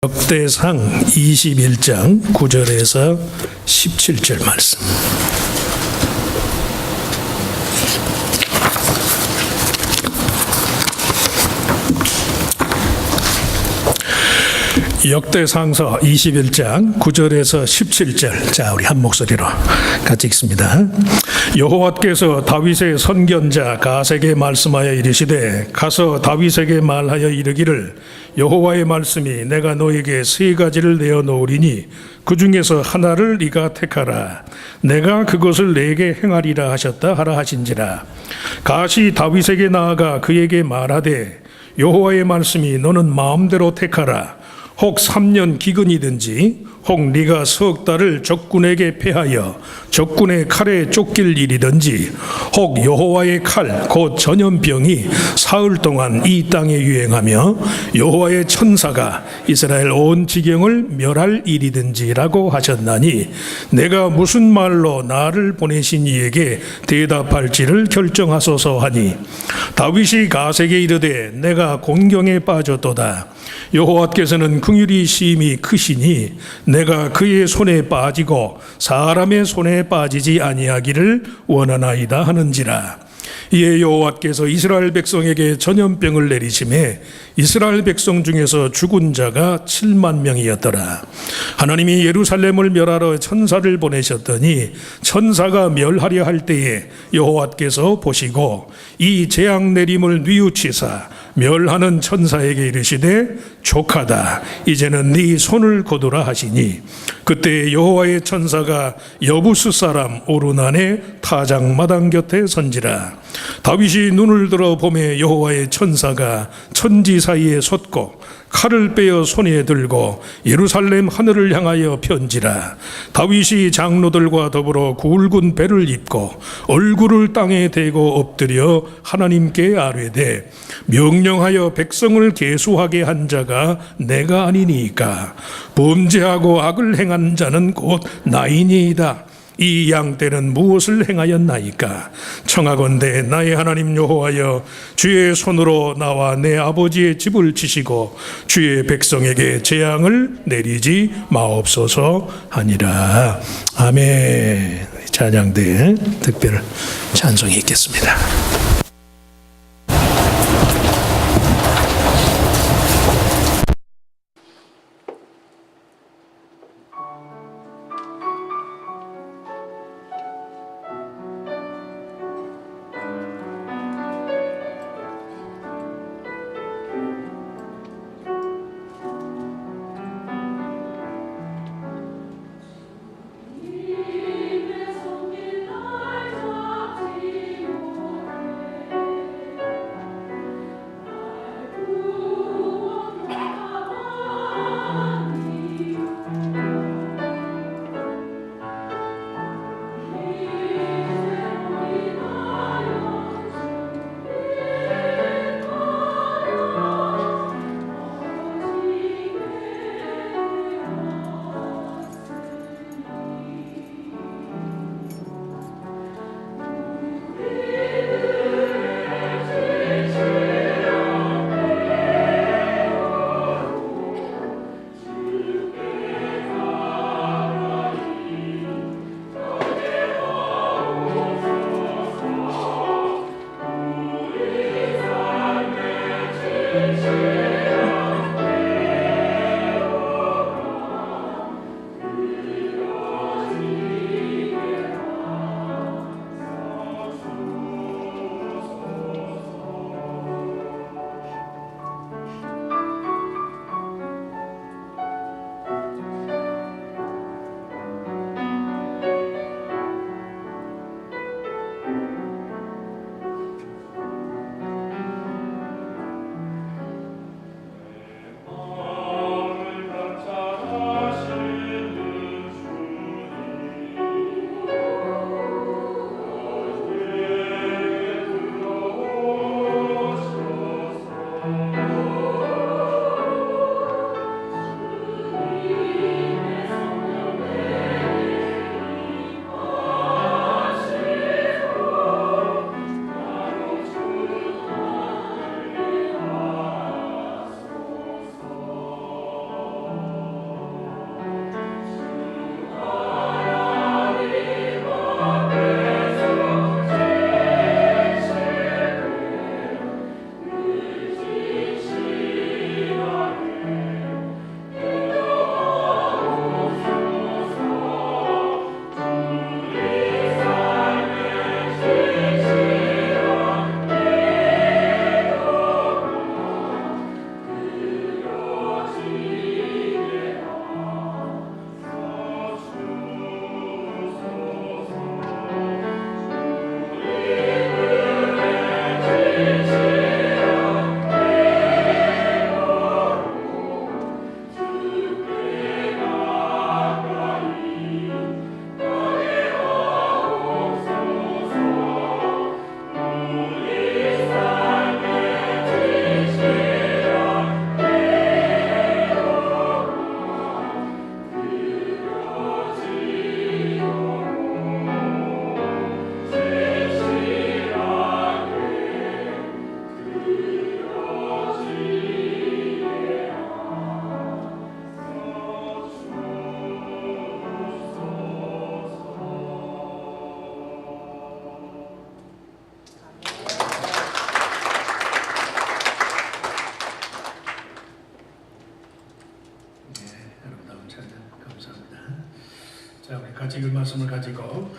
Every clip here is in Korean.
역대상 21장 9절에서 17절 말씀. 역대상서 21장 9절에서 17절. 자, 우리 한 목소리로 같이 읽습니다. 여호와께서 다윗의 선견자 가세에게 말씀하여 이르시되 가서 다윗에게 말하여 이르기를 여호와의 말씀이 내가 너에게 세 가지를 내어 놓으리니 그 중에서 하나를 네가 택하라. 내가 그것을 내게 행하리라 하셨다 하라 하신지라. 가시 다윗에게 나아가 그에게 말하되 여호와의 말씀이 너는 마음대로 택하라. 혹 3년 기근이든지 혹 네가 석 달을 적군에게 패하여 적군의 칼에 쫓길 일이든지 혹 여호와의 칼 곧 전염병이 사흘 동안 이 땅에 유행하며 여호와의 천사가 이스라엘 온 지경을 멸할 일이든지라고 하셨나니 내가 무슨 말로 나를 보내신 이에게 대답할지를 결정하소서 하니 다윗이 가세에게 이르되 내가 곤경에 빠졌도다. 여호와께서는 긍휼이 심히 크시니 내가 그의 손에 빠지고 사람의 손에 빠지지 아니하기를 원하나이다 하는지라. 이에 여호와께서 이스라엘 백성에게 전염병을 내리심에 이스라엘 백성 중에서 죽은 자가 7만 명이었더라. 하나님이 예루살렘을 멸하러 천사를 보내셨더니 천사가 멸하려 할 때에 여호와께서 보시고 이 재앙 내림을 뉘우치사 멸하는 천사에게 이르시되 족하다. 이제는 네 손을 거두라 하시니 그때 여호와의 천사가 여부스 사람 오르난의 타작마당 곁에 선지라. 다윗이 눈을 들어 보매 여호와의 천사가 천지 사이에 섰고 칼을 빼어 손에 들고 예루살렘 하늘을 향하여 편지라. 다윗이 장로들과 더불어 굵은 배를 입고 얼굴을 땅에 대고 엎드려 하나님께 아뢰되 명령하여 백성을 계수하게 한 자가 내가 아니니까 범죄하고 악을 행한 자는 곧 나이니이다. 이 양 때는 무엇을 행하였나이까? 청하건대 나의 하나님 여호와여 주의 손으로 나와 내 아버지의 집을 치시고 주의 백성에게 재앙을 내리지 마옵소서 하니라. 아멘. 찬양대 특별 찬송이 있겠습니다. 자, 우리 같이 읽을 말씀을 가지고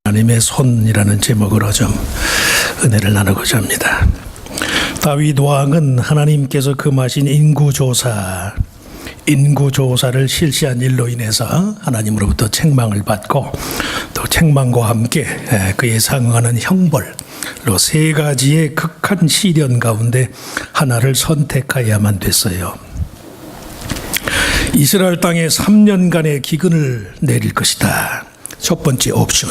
하나님의 손이라는 제목으로 좀 은혜를 나누고자 합니다. 다윗 왕은 하나님께서 금하신 인구조사를 실시한 일로 인해서 하나님으로부터 책망을 받고 또 책망과 함께 그에 상응하는 형벌로 세 가지의 극한 시련 가운데 하나를 선택해야만 됐어요. 이스라엘 땅에 3년간의 기근을 내릴 것이다. 첫 번째 옵션.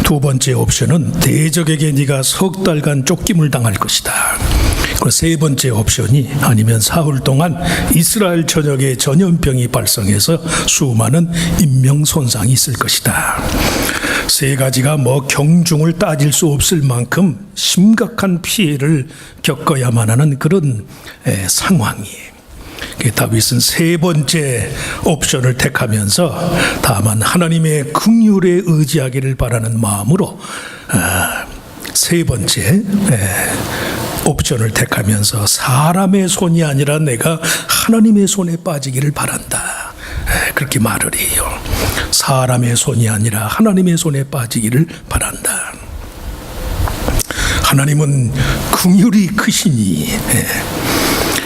두 번째 옵션은 대적에게 네가 석 달간 쫓김을 당할 것이다. 그리고 세 번째 옵션이 아니면 사흘 동안 이스라엘 전역에 전염병이 발생해서 수많은 인명 손상이 있을 것이다. 세 가지가 경중을 따질 수 없을 만큼 심각한 피해를 겪어야만 하는 그런 상황이에요. 다윗은 세 번째 옵션을 택하면서 다만 하나님의 긍휼에 의지하기를 바라는 마음으로 세 번째 옵션을 택하면서 사람의 손이 아니라 내가 하나님의 손에 빠지기를 바란다. 그렇게 말을 해요. 사람의 손이 아니라 하나님의 손에 빠지기를 바란다. 하나님은 긍휼이 크시니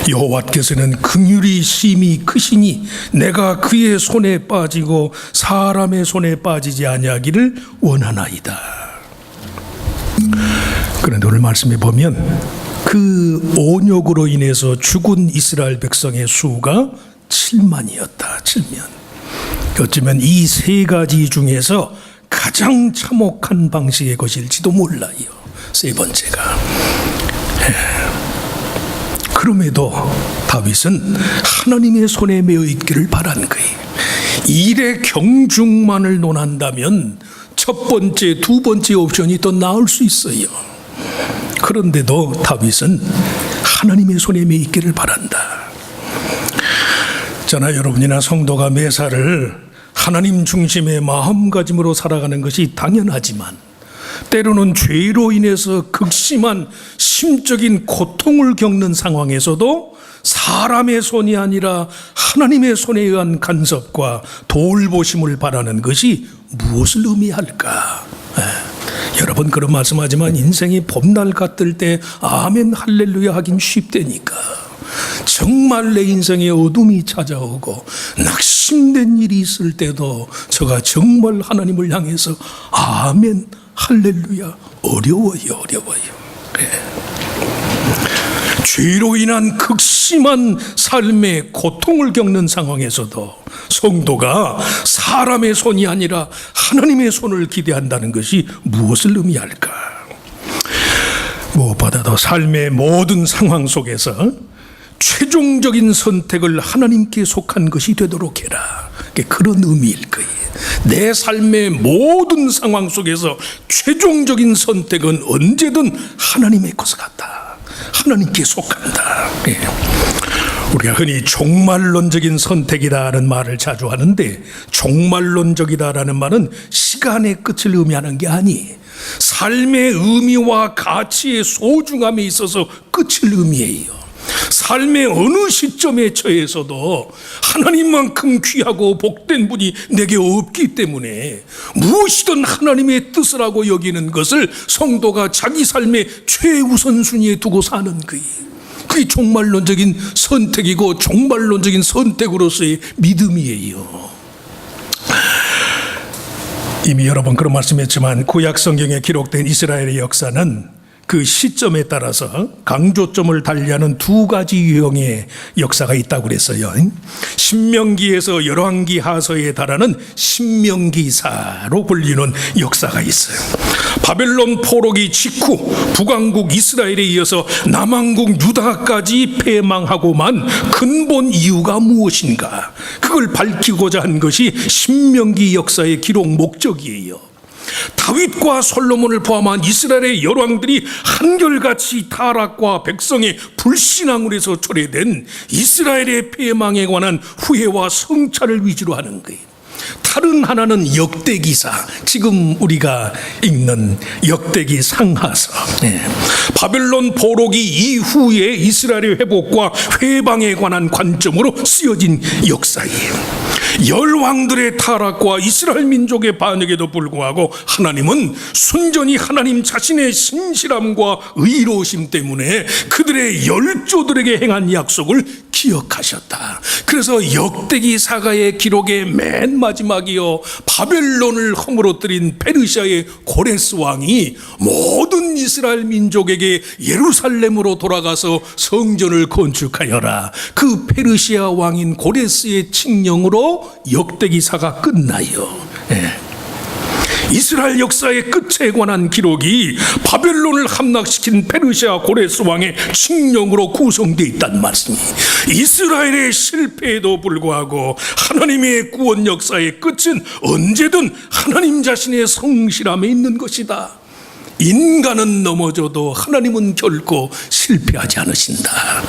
여호와께서는 긍휼이 심히 크시니 내가 그의 손에 빠지고 사람의 손에 빠지지 아니하기를 원하나이다. 그런데 오늘 말씀에 보면 그 온역으로 인해서 죽은 이스라엘 백성의 수가 7만이었다. 7만. 어쩌면 이 세 가지 중에서 가장 참혹한 방식의 것일지도 몰라요. 세 번째가. 그럼에도 다윗은 하나님의 손에 매어 있기를 바란 거예요. 일의 경중만을 논한다면 첫 번째, 두 번째 옵션이 더 나을 수 있어요. 그런데도 다윗은 하나님의 손에 매어 있기를 바란다. 저나 여러분이나 성도가 매사를 하나님 중심의 마음가짐으로 살아가는 것이 당연하지만 때로는 죄로 인해서 극심한 심적인 고통을 겪는 상황에서도 사람의 손이 아니라 하나님의 손에 의한 간섭과 돌보심을 바라는 것이 무엇을 의미할까? 여러분 그런 말씀하지만 인생이 봄날 같을 때 아멘 할렐루야 하긴 쉽다니까. 정말 내 인생에 어둠이 찾아오고 낙심된 일이 있을 때도 저가 정말 하나님을 향해서 아멘 할렐루야 어려워요. 그래. 죄로 인한 극심한 삶의 고통을 겪는 상황에서도 성도가 사람의 손이 아니라 하나님의 손을 기대한다는 것이 무엇을 의미할까? 무엇보다도 삶의 모든 상황 속에서 최종적인 선택을 하나님께 속한 것이 되도록 해라. 그런 의미일 거예요. 내 삶의 모든 상황 속에서 최종적인 선택은 언제든 하나님의 것을 같다. 하나님께 속한다. 우리가 흔히 종말론적인 선택이다라는 말을 자주 하는데 종말론적이다라는 말은 시간의 끝을 의미하는 게 아니에요. 삶의 의미와 가치의 소중함에 있어서 끝을 의미해요. 삶의 어느 시점에 처해서도 하나님만큼 귀하고 복된 분이 내게 없기 때문에 무엇이든 하나님의 뜻을 하고 여기는 것을 성도가 자기 삶의 최우선순위에 두고 사는 거예요. 그게 종말론적인 선택이고 종말론적인 선택으로서의 믿음이에요. 이미 여러 번 그런 말씀했지만 구약 성경에 기록된 이스라엘의 역사는 그 시점에 따라서 강조점을 달리하는 두 가지 유형의 역사가 있다고 그랬어요. 신명기에서 열왕기 하서에 달하는 신명기사로 불리는 역사가 있어요. 바벨론 포로기 직후 북왕국 이스라엘에 이어서 남왕국 유다까지 패망하고만 근본 이유가 무엇인가? 그걸 밝히고자 한 것이 신명기 역사의 기록 목적이에요. 다윗과 솔로몬을 포함한 이스라엘의 열왕들이 한결같이 타락과 백성의 불신앙으로 해서 초래된 이스라엘의 패망에 관한 후회와 성찰을 위주로 하는 거예요. 다른 하나는 역대기사, 지금 우리가 읽는 역대기 상하서. 바벨론 포로기 이후에 이스라엘의 회복과 회방에 관한 관점으로 쓰여진 역사예요. 열왕들의 타락과 이스라엘 민족의 반역에도 불구하고 하나님은 순전히 하나님 자신의 신실함과 의로우심 때문에 그들의 열조들에게 행한 약속을 기억하셨다. 그래서 역대기 사가의 기록의 맨 마지막이요, 바벨론을 허물어뜨린 페르시아의 고레스 왕이 모든 이스라엘 민족에게 예루살렘으로 돌아가서 성전을 건축하여라, 그 페르시아 왕인 고레스의 칙령으로 역대기사가 끝나요. 이스라엘 역사의 끝에 관한 기록이 바벨론을 함락시킨 페르시아 고레스 왕의 칙령으로 구성되어 있다는 말씀이, 이스라엘의 실패에도 불구하고 하나님의 구원 역사의 끝은 언제든 하나님 자신의 성실함에 있는 것이다. 인간은 넘어져도 하나님은 결코 실패하지 않으신다.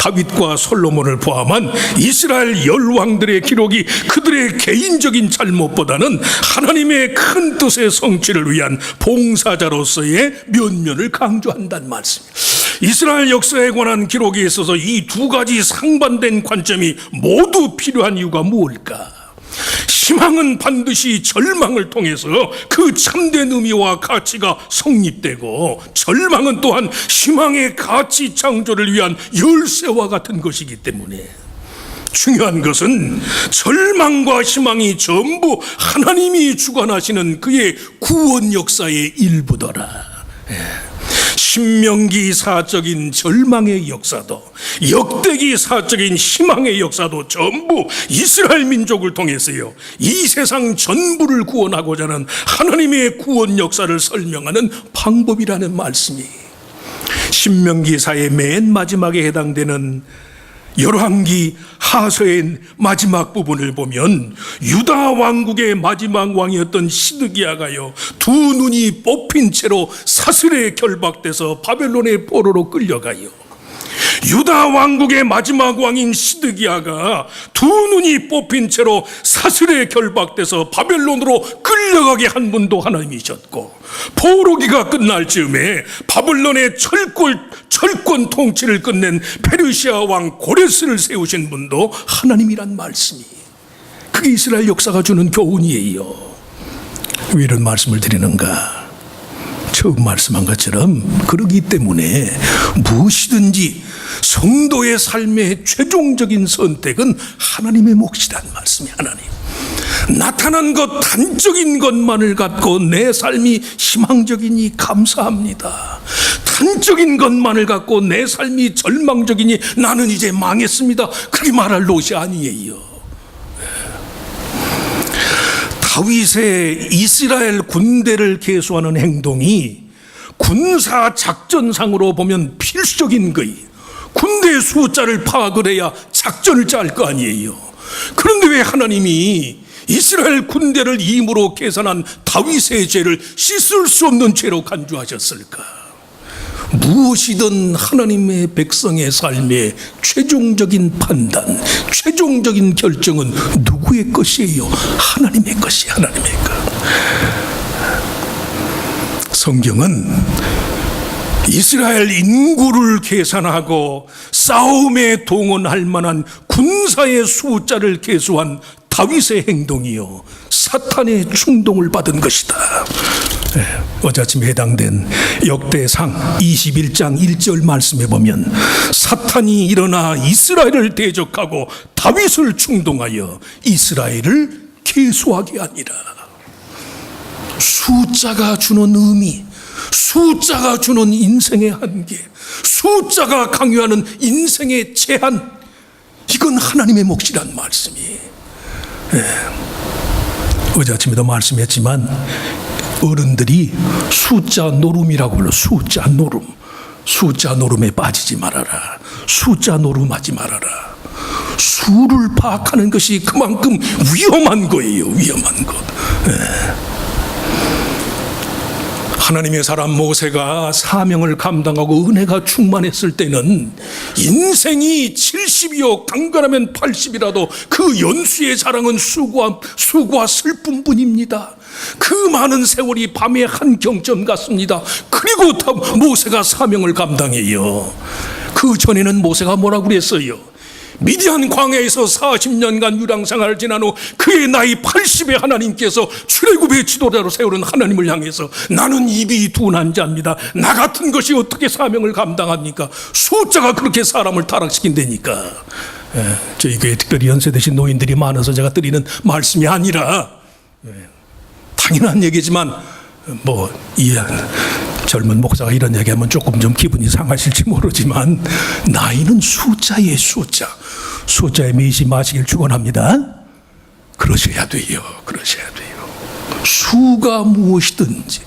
다윗과 솔로몬을 포함한 이스라엘 열왕들의 기록이 그들의 개인적인 잘못보다는 하나님의 큰 뜻의 성취를 위한 봉사자로서의 면면을 강조한다는 말씀입니다. 이스라엘 역사에 관한 기록에 있어서 이 두 가지 상반된 관점이 모두 필요한 이유가 무엇일까? 희망은 반드시 절망을 통해서 그 참된 의미와 가치가 성립되고, 절망은 또한 희망의 가치 창조를 위한 열쇠와 같은 것이기 때문에 중요한 것은 절망과 희망이 전부 하나님이 주관하시는 그의 구원 역사의 일부더라. 신명기 사적인 절망의 역사도, 역대기 사적인 희망의 역사도 전부 이스라엘 민족을 통해서요, 이 세상 전부를 구원하고자 하는 하나님의 구원 역사를 설명하는 방법이라는 말씀이, 신명기사의 맨 마지막에 해당되는 열왕기 하서의 마지막 부분을 보면 유다 왕국의 마지막 왕이었던 시드기야가요, 두 눈이 뽑힌 채로 사슬에 결박돼서 바벨론의 포로로 끌려가요. 유다 왕국의 마지막 왕인 시드기야가 두 눈이 뽑힌 채로 사슬에 결박돼서 바벨론으로 끌려가게 한 분도 하나님이셨고, 포로기가 끝날 즈음에 바벨론의 철권 통치를 끝낸 페르시아 왕 고레스를 세우신 분도 하나님이란 말씀이, 그게 이스라엘 역사가 주는 교훈이에요. 왜 이런 말씀을 드리는가? 처음 말씀한 것처럼 그러기 때문에 무엇이든지 성도의 삶의 최종적인 선택은 하나님의 몫이라는 말씀이, 하나님 나타난 것 단적인 것만을 갖고 내 삶이 희망적이니 감사합니다, 단적인 것만을 갖고 내 삶이 절망적이니 나는 이제 망했습니다, 그렇게 말할 것이 아니에요. 다윗의 이스라엘 군대를 계수하는 행동이 군사 작전상으로 보면 필수적인 거예요. 군대 숫자를 파악을 해야 작전을 짤 거 아니에요. 그런데 왜 하나님이 이스라엘 군대를 임으로 계산한 다윗의 죄를 씻을 수 없는 죄로 간주하셨을까? 무엇이든 하나님의 백성의 삶의 최종적인 판단, 최종적인 결정은 누구의 것이에요? 하나님의 것이, 하나님의 것. 성경은 이스라엘 인구를 계산하고 싸움에 동원할 만한 군사의 숫자를 계수한 다윗의 행동이요, 사탄의 충동을 받은 것이다. 어제 아침에 해당된 역대상 21장 1절 말씀에 보면 사탄이 일어나 이스라엘을 대적하고 다윗을 충동하여 이스라엘을 계수하게 하니라. 숫자가 주는 의미, 숫자가 주는 인생의 한계, 숫자가 강요하는 인생의 제한, 이건 하나님의 몫이란 말씀이. 어제 아침에도 말씀했지만 어른들이 숫자 노름이라고 불러. 숫자 노름. 숫자 노름에 빠지지 말아라, 숫자 노름하지 말아라. 수를 파악하는 것이 그만큼 위험한 거예요, 위험한 것. 하나님의 사람 모세가 사명을 감당하고 은혜가 충만했을 때는 인생이 70이요 강건하면 80이라도 그 연수의 자랑은 수고와 슬픔뿐입니다. 그 많은 세월이 밤의 한 경점 같습니다. 그리고 모세가 사명을 감당해요. 그 전에는 모세가 뭐라고 그랬어요? 미디안 광야에서 40년간 유랑생활을 지난 후 그의 나이 80에 하나님께서 출애굽의 지도자로 세우는 하나님을 향해서 나는 입이 둔한 자입니다. 나 같은 것이 어떻게 사명을 감당합니까? 숫자가 그렇게 사람을 타락시킨다니까. 저희 교회 특별히 연세되신 노인들이 많아서 제가 드리는 말씀이 아니라 당연한 얘기지만 젊은 목사가 이런 얘기하면 조금 좀 기분이 상하실지 모르지만 나이는 숫자의 숫자에 매이지 마시길 축원합니다. 그러셔야 돼요. 수가 무엇이든지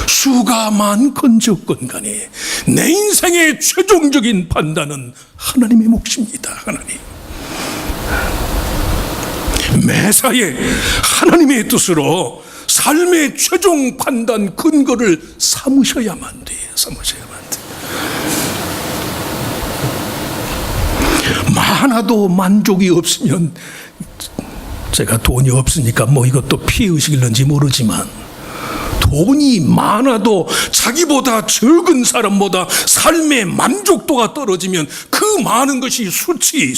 수가 많건 적건 간에 내 인생의 최종적인 판단은 하나님의 몫입니다. 하나님. 매사에 하나님의 뜻으로 삶의 최종 판단 근거를 삼으셔야만 돼요. 많아도 만족이 없으면, 제가 돈이 없으니까 이것도 피해의식일런지 모르지만, 돈이 많아도 자기보다 적은 사람보다 삶의 만족도가 떨어지면 그 많은 것이 수치.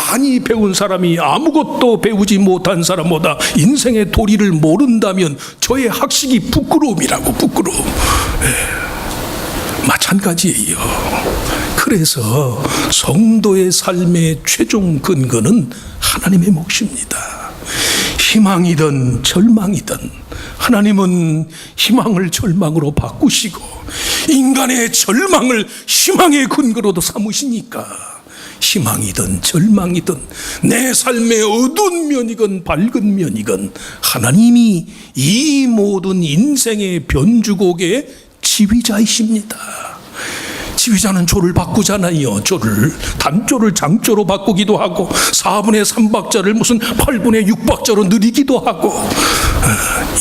많이 배운 사람이 아무것도 배우지 못한 사람보다 인생의 도리를 모른다면 저의 학식이 부끄러움이라고. 마찬가지예요. 그래서 성도의 삶의 최종 근거는 하나님의 몫입니다. 희망이든 절망이든 하나님은 희망을 절망으로 바꾸시고 인간의 절망을 희망의 근거로도 삼으시니까 희망이든 절망이든 내 삶의 어두운 면이건 밝은 면이건 하나님이 이 모든 인생의 변주곡의 지휘자이십니다. 지휘자는 조를 바꾸잖아요. 단조를 장조로 바꾸기도 하고 4분의 3박자를 무슨 8분의 6박자로 늘리기도 하고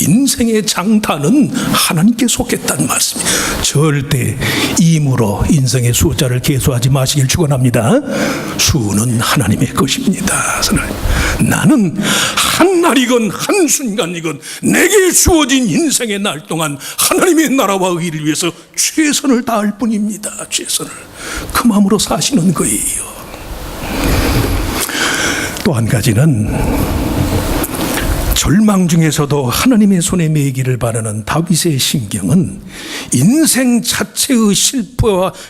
인생의 장단은 하나님께 속했다는 말씀입니다. 절대 임으로 인생의 숫자를 계수하지 마시길 축원합니다. 수는 하나님의 것입니다. 나는 한 날이건 한순간이건 내게 주어진 인생의 날 동안 하나님의 나라와 의를 위해서 최선을 다할 뿐입니다. 최선을 그 마음으로 사시는 거예요. 또 한 가지는 절망 중에서도 하나님의 손에 매이기를 바라는 다윗의 심경은 인생 자체의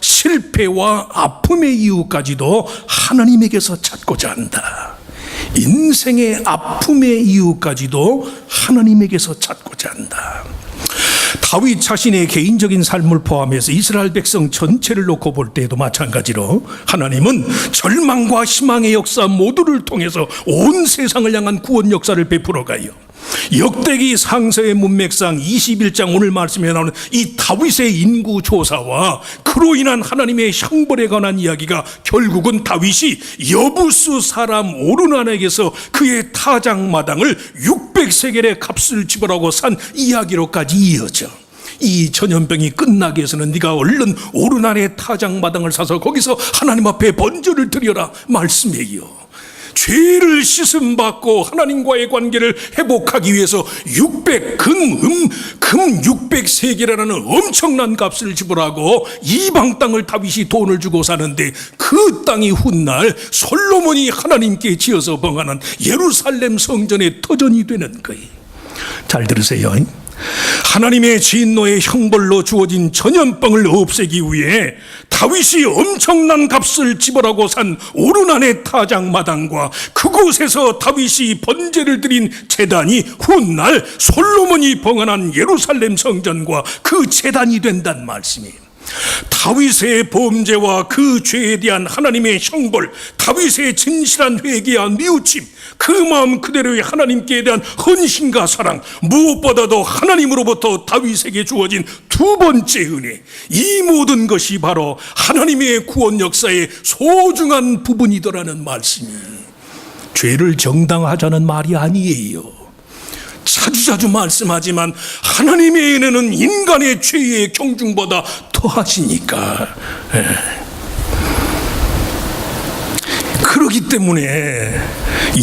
실패와 아픔의 이유까지도 하나님에게서 찾고자 한다. 인생의 아픔의 이유까지도 하나님에게서 찾고자 한다. 다윗 자신의 개인적인 삶을 포함해서 이스라엘 백성 전체를 놓고 볼 때에도 마찬가지로 하나님은 절망과 희망의 역사 모두를 통해서 온 세상을 향한 구원 역사를 베풀어 가요. 역대기 상서의 문맥상 21장 오늘 말씀에 나오는 이 다윗의 인구 조사와 그로 인한 하나님의 형벌에 관한 이야기가 결국은 다윗이 여부스 사람 오르난에게서 그의 타작마당을 600세겔의 값을 지불하고 산 이야기로까지 이어져. 이 전염병이 끝나기 위해서는 네가 얼른 오르난의 타작마당을 사서 거기서 하나님 앞에 번제를 드려라 말씀이에요. 죄를 씻음받고 하나님과의 관계를 회복하기 위해서 금 600세겔이라는 엄청난 값을 지불하고 이방 땅을 다윗이 돈을 주고 사는데 그 땅이 훗날 솔로몬이 하나님께 지어서 봉하는 예루살렘 성전의 터전이 되는 거예요. 잘 들으세요. 하나님의 진노의 형벌로 주어진 전염병을 없애기 위해 다윗이 엄청난 값을 지불하고 산 오르난의 타작마당과 그곳에서 다윗이 번제를 드린 제단이 훗날 솔로몬이 봉헌한 예루살렘 성전과 그 제단이 된다는 말씀이에요. 다윗의 범죄와 그 죄에 대한 하나님의 형벌, 다윗의 진실한 회개와 뉘우침, 그 마음 그대로의 하나님께 대한 헌신과 사랑, 무엇보다도 하나님으로부터 다윗에게 주어진 두 번째 은혜, 이 모든 것이 바로 하나님의 구원 역사의 소중한 부분이더라는 말씀이 죄를 정당화하자는 말이 아니에요. 자주자주 말씀하지만 하나님의 은혜는 인간의 죄의 경중보다 더하시니까. 그렇기 때문에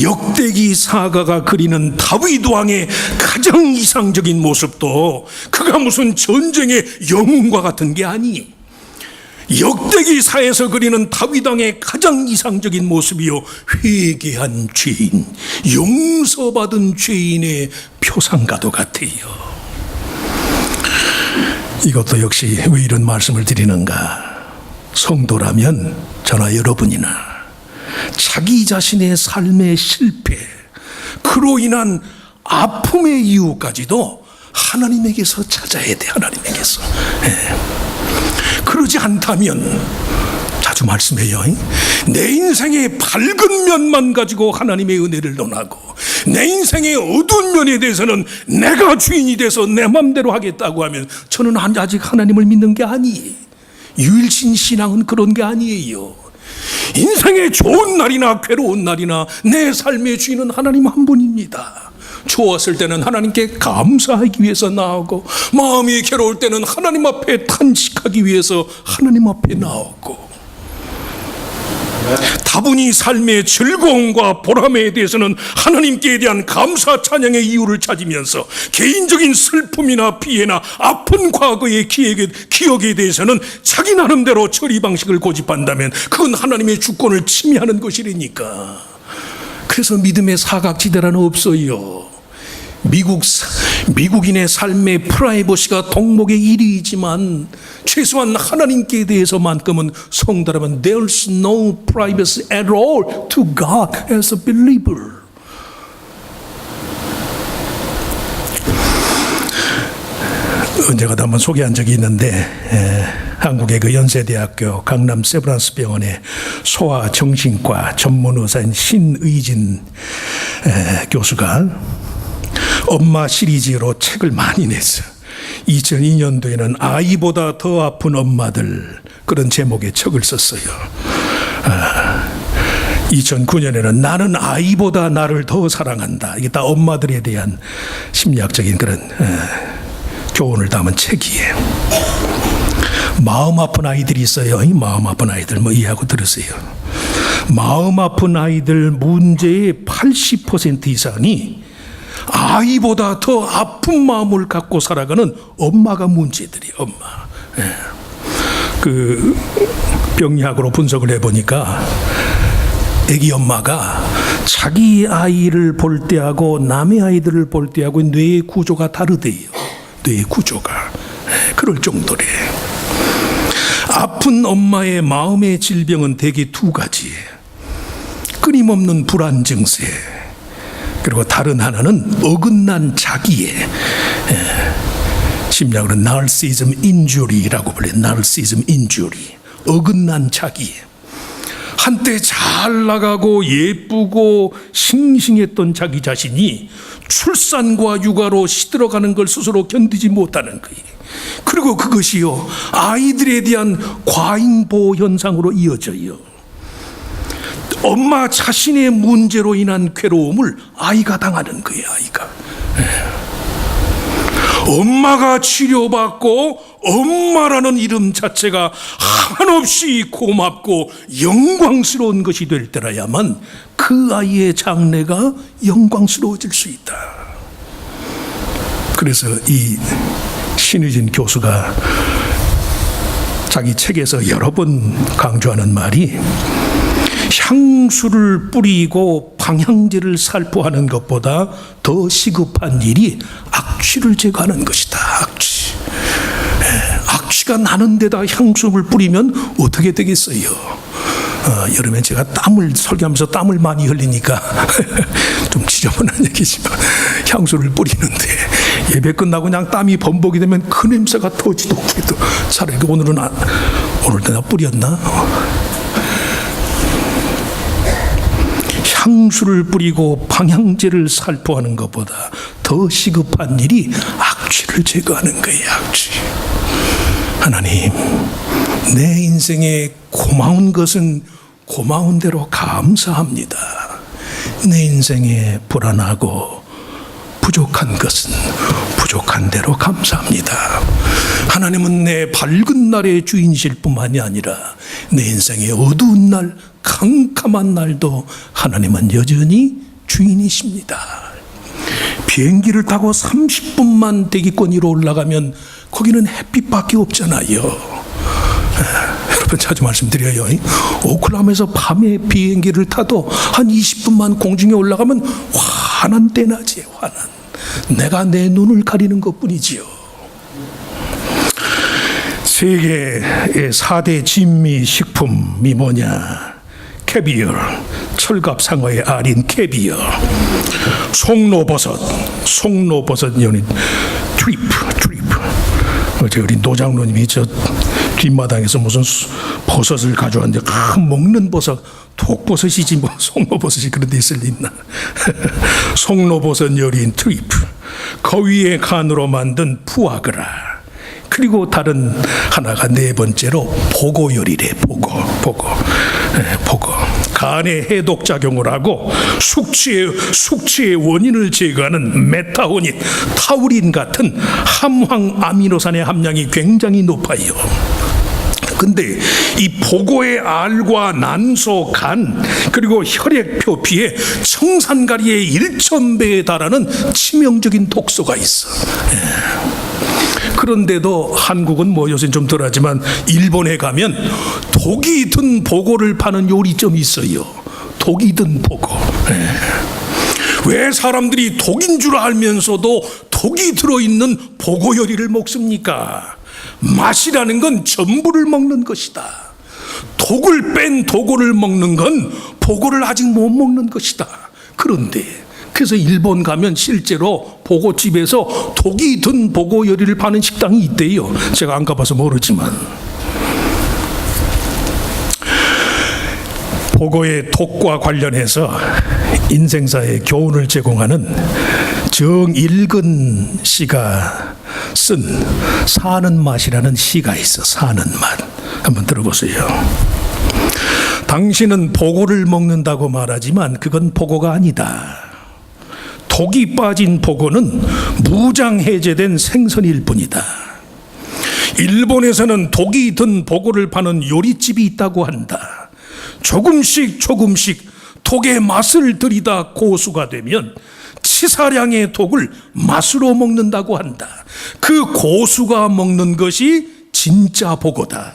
역대기 사가가 그리는 다윗 왕의 가장 이상적인 모습도 그가 무슨 전쟁의 영웅과 같은 게 아니, 역대기사에서 그리는 다윗 왕의 가장 이상적인 모습이요, 회개한 죄인, 용서받은 죄인의 표상과도 같아요. 이것도 역시 왜 이런 말씀을 드리는가? 성도라면 저나 여러분이나 자기 자신의 삶의 실패, 그로 인한 아픔의 이유까지도 하나님에게서 찾아야 돼. 하나님에게서. 그러지 않다면, 자주 말씀해요, 내 인생의 밝은 면만 가지고 하나님의 은혜를 논하고 내 인생의 어두운 면에 대해서는 내가 주인이 돼서 내 맘대로 하겠다고 하면 저는 아직 하나님을 믿는 게 아니에요. 유일신 신앙은 그런 게 아니에요. 인생의 좋은 날이나 괴로운 날이나 내 삶의 주인은 하나님 한 분입니다. 좋았을 때는 하나님께 감사하기 위해서 나오고, 마음이 괴로울 때는 하나님 앞에 탄식하기 위해서 하나님 앞에 나오고, 다분히 삶의 즐거움과 보람에 대해서는 하나님께 대한 감사 찬양의 이유를 찾으면서, 개인적인 슬픔이나 피해나 아픈 과거의 기억에 대해서는 자기 나름대로 처리 방식을 고집한다면 그건 하나님의 주권을 침해하는 것이라니까. 그래서 믿음의 사각지대라는 없어요. 미국인의 삶의 프라이버시가 덕목의 1위이지만 최소한 하나님께 대해서만큼은 성도라면 there's no privacy at all to God as a believer. 언제가도 한번 소개한 적이 있는데, 한국의 그 연세대학교 강남 세브란스 병원의 소아정신과 전문의사인 신의진 교수가 엄마 시리즈로 책을 많이 냈어요. 2002년도에는 아이보다 더 아픈 엄마들, 그런 제목의 책을 썼어요. 2009년에는 나는 아이보다 나를 더 사랑한다. 이게 다 엄마들에 대한 심리학적인 그런 교훈을 담은 책이에요. 마음 아픈 아이들이 있어요. 이 마음 아픈 아이들 뭐 이해하고 들으세요. 마음 아픈 아이들 문제의 80% 이상이 아이보다 더 아픈 마음을 갖고 살아가는 엄마가 문제들이에요. 엄마. 그 병리학으로 분석을 해보니까 애기 엄마가 자기 아이를 볼 때하고 남의 아이들을 볼 때하고 뇌의 구조가 다르대요. 뇌의 구조가. 그럴 정도래. 아픈 엄마의 마음의 질병은 대개 두 가지예요. 끊임없는 불안 증세, 그리고 다른 하나는 어긋난 자기의, 심리학으로 narcissism injury라고 불려요. narcissism injury. 어긋난 자기. 한때 잘 나가고 예쁘고 싱싱했던 자기 자신이 출산과 육아로 시들어가는 걸 스스로 견디지 못하는 거예요. 그리고 그것이요, 아이들에 대한 과잉보호 현상으로 이어져요. 엄마 자신의 문제로 인한 괴로움을 아이가 당하는 거예요. 아이가. 엄마가 치료받고 엄마라는 이름 자체가 한없이 고맙고 영광스러운 것이 될 때라야만 그 아이의 장래가 영광스러워질 수 있다. 그래서 이 신의진 교수가 자기 책에서 여러 번 강조하는 말이, 향수를 뿌리고 방향제를 살포하는 것보다 더 시급한 일이 악취를 제거하는 것이다. 악취. 악취가 나는 데다 향수를 뿌리면 어떻게 되겠어요? 여름에 제가 설교하면서 땀을 많이 흘리니까 좀 지저분한 얘기지만 향수를 뿌리는데 예배 끝나고 그냥 땀이 범벅이 되면 그 냄새가 더 지독해도 차라리 오늘은 오늘 내가 뿌렸나? 향수를 뿌리고 방향제를 살포하는 것보다 더 시급한 일이 악취를 제거하는 거예요. 악취. 하나님, 내 인생에 고마운 것은 고마운 대로 감사합니다. 내 인생에 불안하고 부족한 것은 부족한 대로 감사합니다. 하나님은 내 밝은 날의 주인이실 뿐만이 아니라 내 인생의 어두운 날, 캄캄한 날도 하나님은 여전히 주인이십니다. 비행기를 타고 30분만 대기권 위로 올라가면 거기는 햇빛밖에 없잖아요. 여러분 자주 말씀드려요. 오클라호마에서 밤에 비행기를 타도 한 20분만 공중에 올라가면 환한 때낮이에요. 환한. 내가 내 눈을 가리는 것뿐이지요. 세계의 4대 진미 식품이 뭐냐? 캐비어, 철갑상어의 알인 캐비어, 송로버섯 연인 트리프. 어제 우리 노장로님이 저 뒷마당에서 무슨 버섯을 가져왔는데 먹는 버섯, 독버섯이지 뭐 송로버섯이 그런 데 있을 리 있나. 송로버섯 요리인 트리프, 거위의 간으로 만든 푸아그라, 그리고 다른 하나가 네 번째로 보고 요리래. 보고. 간에 해독작용을 하고 숙취의 원인을 제거하는 메타오닌, 타우린 같은 함황 아미노산의 함량이 굉장히 높아요. 근데 이 보고의 알과 난소, 간, 그리고 혈액 표피에 청산가리의 1,000배에 달하는 치명적인 독소가 있어. 그런데도 한국은 뭐 요새는 좀 덜하지만 일본에 가면 독이 든 보고를 파는 요리점이 있어요. 독이 든 보고. 왜 사람들이 독인 줄 알면서도 독이 들어있는 보고 요리를 먹습니까? 맛이라는 건 전부를 먹는 것이다. 독을 뺀 보고를 먹는 건 보고를 아직 못 먹는 것이다. 그래서 일본 가면 실제로 보고집에서 독이 든 보고 요리를 파는 식당이 있대요. 제가 안 가봐서 모르지만. 보고의 독과 관련해서 인생사의 교훈을 제공하는 정일근 씨가 쓴 사는 맛이라는 시가 있어. 사는 맛. 한번 들어보세요. 당신은 보고를 먹는다고 말하지만 그건 보고가 아니다. 독이 빠진 보고는 무장해제된 생선일 뿐이다. 일본에서는 독이 든 보고를 파는 요리집이 있다고 한다. 조금씩 독의 맛을 들이다 고수가 되면 치사량의 독을 맛으로 먹는다고 한다. 그 고수가 먹는 것이 진짜 보고다.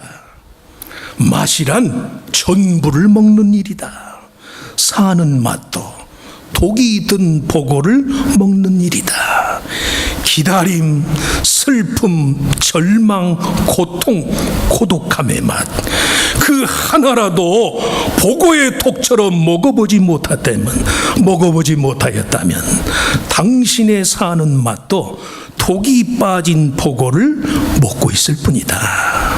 맛이란 전부를 먹는 일이다. 사는 맛도 독이 든 보고를 먹는 일이다. 기다림, 슬픔, 절망, 고통, 고독함의 맛, 그 하나라도 보고의 독처럼 먹어보지 못하였다면 당신의 사는 맛도 독이 빠진 보고를 먹고 있을 뿐이다.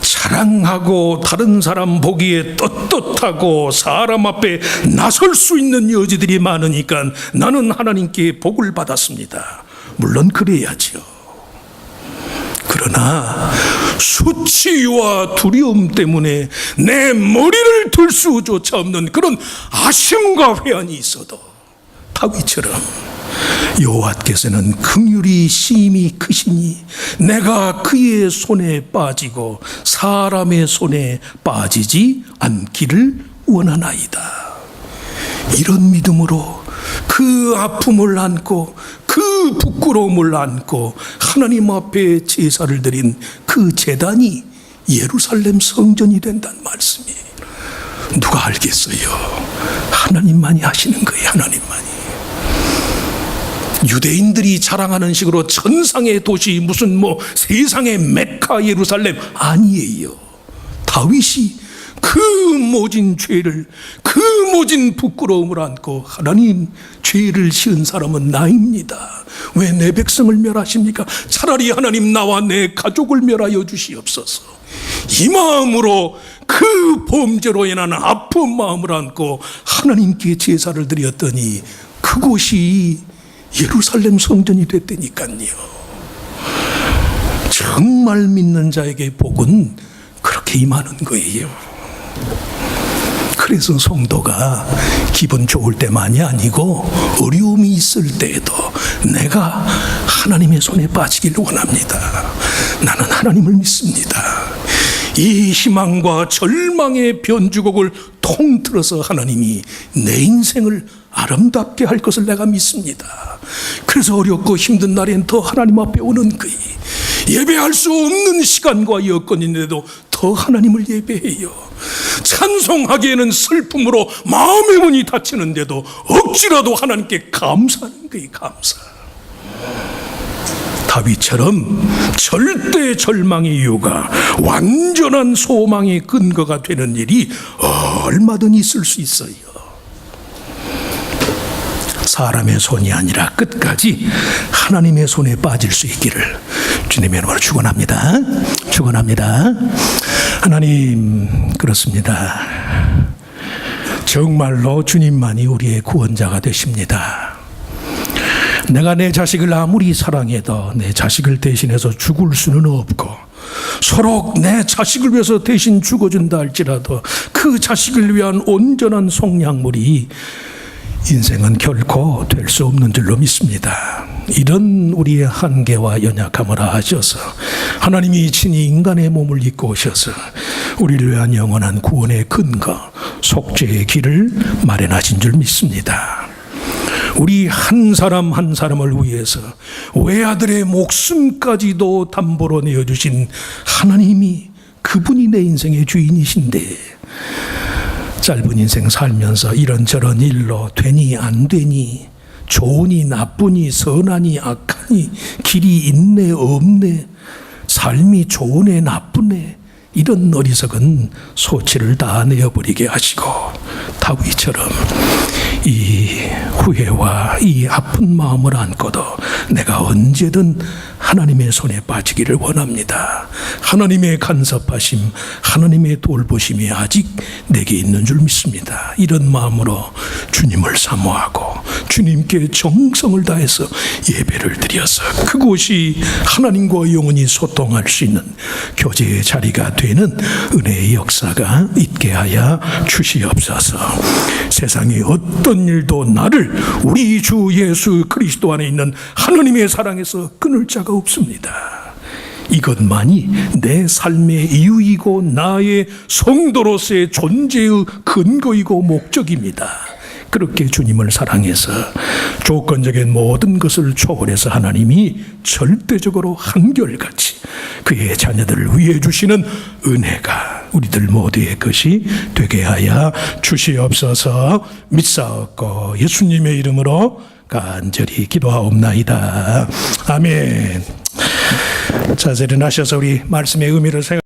자랑하고 다른 사람 보기에 떳떳하고 사람 앞에 나설 수 있는 여지들이 많으니까 나는 하나님께 복을 받았습니다. 물론 그래야죠. 그러나 수치와 두려움 때문에 내 머리를 들 수조차 없는 그런 아쉬움과 회한이 있어도 다윗처럼 여호와께서는 긍휼이 심히 크시니 내가 그의 손에 빠지고 사람의 손에 빠지지 않기를 원하나이다. 이런 믿음으로 그 아픔을 안고 그 부끄러움을 안고 하나님 앞에 제사를 드린 그 제단이 예루살렘 성전이 된다는 말씀이에요. 누가 알겠어요? 하나님만이 하시는 거예요. 하나님만이. 유대인들이 자랑하는 식으로 천상의 도시, 무슨 뭐 세상의 메카 예루살렘 아니에요. 다윗이 그 모진 죄를, 그 모진 부끄러움을 안고 하나님, 죄를 지은 사람은 나입니다. 왜 내 백성을 멸하십니까? 차라리 하나님 나와 내 가족을 멸하여 주시옵소서. 이 마음으로 그 범죄로 인한 아픈 마음을 안고 하나님께 제사를 드렸더니 그곳이 예루살렘 성전이 됐다니까요. 정말 믿는 자에게 복은 그렇게 임하는 거예요. 그래서 성도가 기분 좋을 때만이 아니고 어려움이 있을 때에도 내가 하나님의 손에 빠지기를 원합니다. 나는 하나님을 믿습니다. 이 희망과 절망의 변주곡을 통틀어서 하나님이 내 인생을 아름답게 할 것을 내가 믿습니다. 그래서 어렵고 힘든 날엔 더 하나님 앞에 오는 거이, 예배할 수 없는 시간과 여건인데도 더 하나님을 예배해요. 찬송하기에는 슬픔으로 마음의 문이 닫히는데도 억지라도 하나님께 감사하는 거이, 감사. 다윗처럼 절대 절망의 이유가 완전한 소망의 근거가 되는 일이 얼마든 있을 수 있어요. 사람의 손이 아니라 끝까지 하나님의 손에 빠질 수 있기를 주님의 이름으로 축원합니다. 축원합니다. 하나님, 그렇습니다. 정말로 주님만이 우리의 구원자가 되십니다. 내가 내 자식을 아무리 사랑해도 내 자식을 대신해서 죽을 수는 없고, 서로 내 자식을 위해서 대신 죽어준다 할지라도 그 자식을 위한 온전한 속량물이 인생은 결코 될 수 없는 줄로 믿습니다. 이런 우리의 한계와 연약함을 아셔서 하나님이 친히 인간의 몸을 입고 오셔서 우리를 위한 영원한 구원의 근거, 속죄의 길을 마련하신 줄 믿습니다. 우리 한 사람 한 사람을 위해서 외아들의 목숨까지도 담보로 내어주신 하나님이, 그분이 내 인생의 주인이신데 짧은 인생 살면서 이런저런 일로 되니 안 되니, 좋으니 나쁘니 선하니 악하니, 길이 있네 없네, 삶이 좋으네 나쁘네, 이런 어리석은 소치를 다 내어버리게 하시고 다윗처럼 이 후회와 이 아픈 마음을 안고도 내가 언제든 하나님의 손에 빠지기를 원합니다. 하나님의 간섭하심, 하나님의 돌보심이 아직 내게 있는 줄 믿습니다. 이런 마음으로 주님을 사모하고 주님께 정성을 다해서 예배를 드려서 그곳이 하나님과 영원히 소통할 수 있는 교제의 자리가 되는 은혜의 역사가 있게 하여 주시옵소서. 세상의 어떤 일도 나를 우리 주 예수 그리스도 안에 있는 하나님의 사랑에서 끊을 자가 없습니다. 이것만이 내 삶의 이유이고 나의 성도로서의 존재의 근거이고 목적입니다. 그렇게 주님을 사랑해서 조건적인 모든 것을 초월해서 하나님이 절대적으로 한결같이 그의 자녀들을 위해 주시는 은혜가 우리들 모두의 것이 되게 하여 주시옵소서. 믿사옵고 예수님의 이름으로 간절히 기도하옵나이다. 아멘. 자세히 일어나셔서 우리 말씀의 의미를 생각